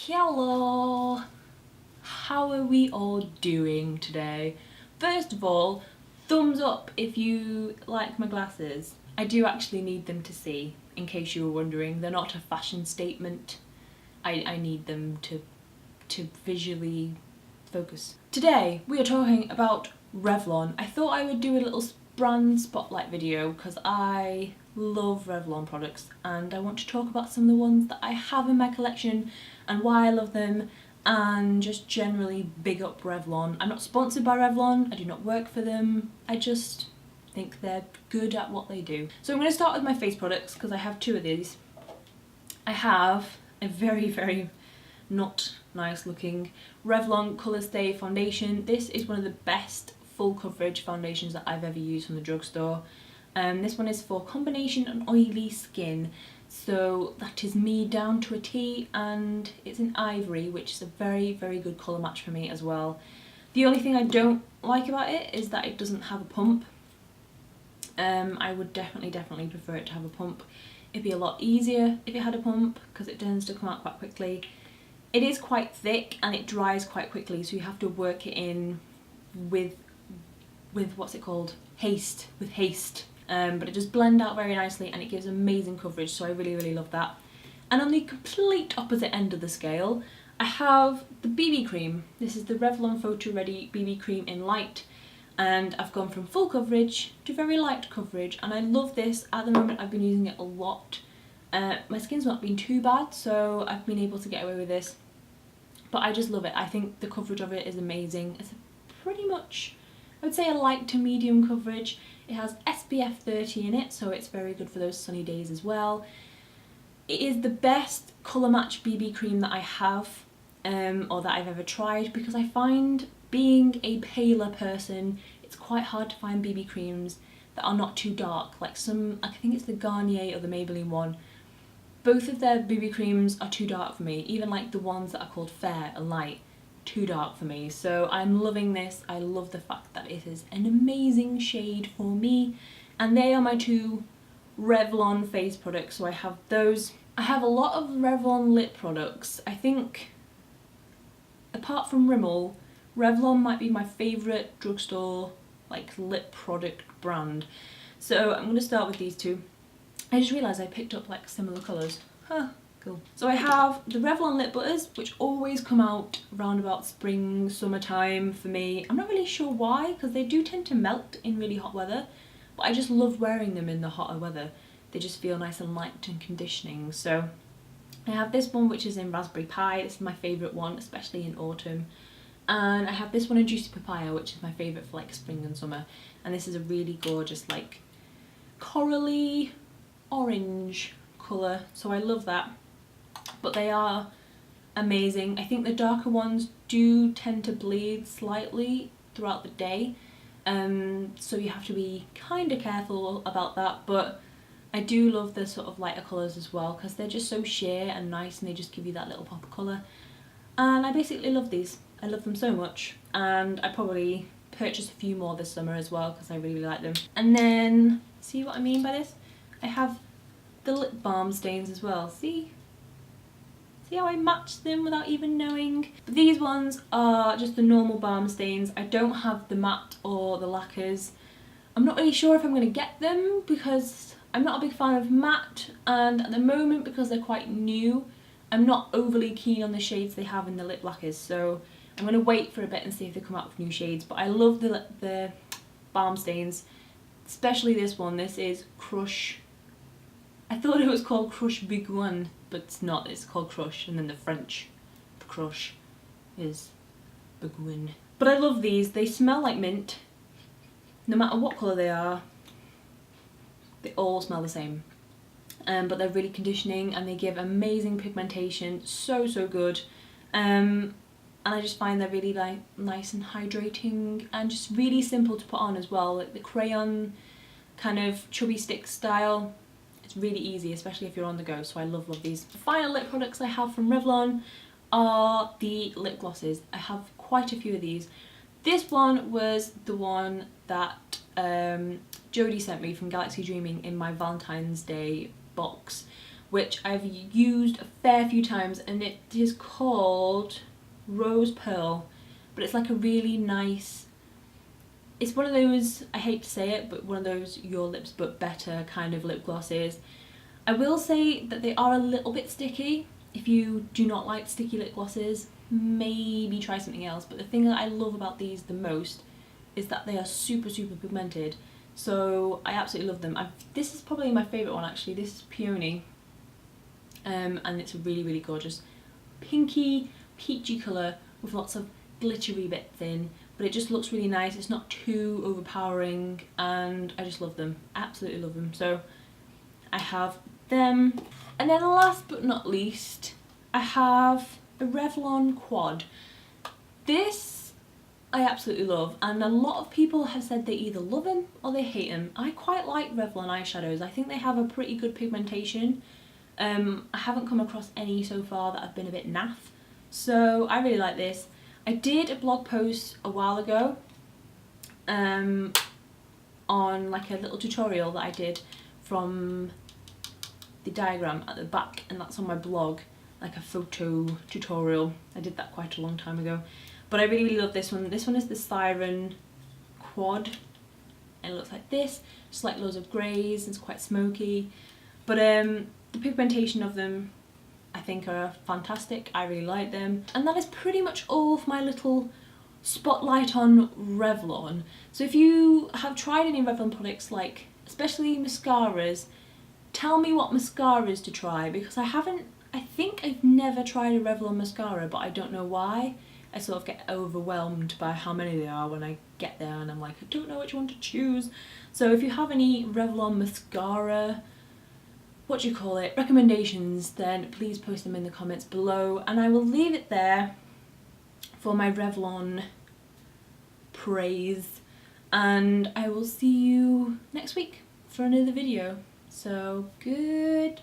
Hello! How are we all doing today? First of all, thumbs up if you like my glasses. I do actually need them to see, in case you were wondering. They're not a fashion statement. I need them to visually focus. Today we are talking about Revlon. I thought I would do a little brand spotlight video because I love Revlon products and I want to talk about some of the ones that I have in my collection and why I love them, and just generally big up Revlon. I'm not sponsored by Revlon, I do not work for them, I just think they're good at what they do. So I'm going to start with my face products because I have two of these. I have a very not nice looking Revlon Colour Stay foundation. This is one of the best full coverage foundations that I've ever used from the drugstore. This one is for combination and oily skin, so that is me down to a T, and it's in ivory, which is a very good colour match for me as well. The only thing I don't like about it is that it doesn't have a pump. I would definitely prefer it to have a pump. It'd be a lot easier if it had a pump because it tends to come out quite quickly. It is quite thick and it dries quite quickly, so you have to work it in with what's it called? Haste. But it does blend out very nicely and it gives amazing coverage, so I really love that. And on the complete opposite end of the scale, I have the BB cream. This is the Revlon Photo Ready BB cream in light, and I've gone from full coverage to very light coverage, and I love this. At the moment I've been using it a lot. My skin's not been too bad, so I've been able to get away with this, but I just love it. I think the coverage of it is amazing. It's pretty much, I would say, a light to medium coverage. It has SPF 30 in it, so it's very good for those sunny days as well. It is the best colour match BB cream that I have, or that I've ever tried, because I find, being a paler person, it's quite hard to find BB creams that are not too dark. Like some, I think it's the Garnier or the Maybelline one. Both of their BB creams are too dark for me. Even like the ones that are called Fair and Light, too dark for me. So I'm loving this. I love the fact that it is an amazing shade for me, and they are my two Revlon face products. So I have those. I have a lot of Revlon lip products. I think apart from Rimmel, Revlon might be my favourite drugstore like lip product brand. So I'm going to start with these two. I just realised I picked up like similar colours. Huh. Cool. So I have the Revlon lip butters, which always come out around about spring, summertime for me. I'm not really sure why, because they do tend to melt in really hot weather, but I just love wearing them in the hotter weather. They just feel nice and light and conditioning. So I have this one, which is in Raspberry Pie. This is my favourite one, especially in autumn. And I have this one in Juicy Papaya, which is my favourite for like spring and summer. And this is a really gorgeous like corally orange colour, so I love that. But they are amazing. I think the darker ones do tend to bleed slightly throughout the day, so you have to be kind of careful about that, but I do love the sort of lighter colours as well because they're just so sheer and nice, and they just give you that little pop of colour. And I basically love these. I love them so much, and I probably purchase a few more this summer as well because I really like them. And then, see what I mean by this? I have the lip balm stains as well. See how I matched them without even knowing? But these ones are just the normal balm stains. I don't have the matte or the lacquers. I'm not really sure if I'm going to get them because I'm not a big fan of matte, and at the moment, because they're quite new, I'm not overly keen on the shades they have in the lip lacquers, so I'm going to wait for a bit and see if they come out with new shades. But I love the balm stains, especially this one. This is Crush. I thought it was called Crush Big One, but it's not. It's called Crush, and then the French Crush is Big One. But I love these. They smell like mint. No matter what colour they are, they all smell the same. But they're really conditioning and they give amazing pigmentation. So good. And I just find they're really like nice and hydrating and just really simple to put on as well. Like the crayon kind of chubby stick style. It's really easy, especially if you're on the go, so I love these. The final lip products I have from Revlon are the lip glosses. I have quite a few of these. This one was the one that Jodie sent me from Galaxy Dreaming in my Valentine's Day box, which I've used a fair few times, and it is called Rose Pearl, but it's like a really nice, it's one of those, I hate to say it, but one of those Your Lips But Better kind of lip glosses. I will say that they are a little bit sticky. If you do not like sticky lip glosses, maybe try something else, but the thing that I love about these the most is that they are super pigmented, so I absolutely love them. This is probably my favourite one actually. This is Peony, and it's a really gorgeous pinky peachy colour with lots of glittery bits in, but it just looks really nice. It's not too overpowering, and I just love them, absolutely love them. So I have them. And then last but not least, I have a Revlon Quad. This I absolutely love, and a lot of people have said they either love them or they hate them. I quite like Revlon eyeshadows. I think they have a pretty good pigmentation. I haven't come across any so far that have been a bit naff, so I really like this. I did a blog post a while ago on like a little tutorial that I did from the diagram at the back, and that's on my blog, like a photo tutorial. I did that quite a long time ago, but I really love this one. This one is the Siren Quad, and it looks like this, just like loads of greys. It's quite smoky, but the pigmentation of them I think are fantastic. I really like them, and that is pretty much all of my little spotlight on Revlon. So if you have tried any Revlon products, like especially mascaras, tell me what mascaras to try, because I think I've never tried a Revlon mascara, but I don't know why. I sort of get overwhelmed by how many there are when I get there, and I'm like, I don't know which one to choose. So if you have any Revlon mascara, recommendations, then please post them in the comments below, and I will leave it there for my Revlon praise, and I will see you next week for another video. So goodbye.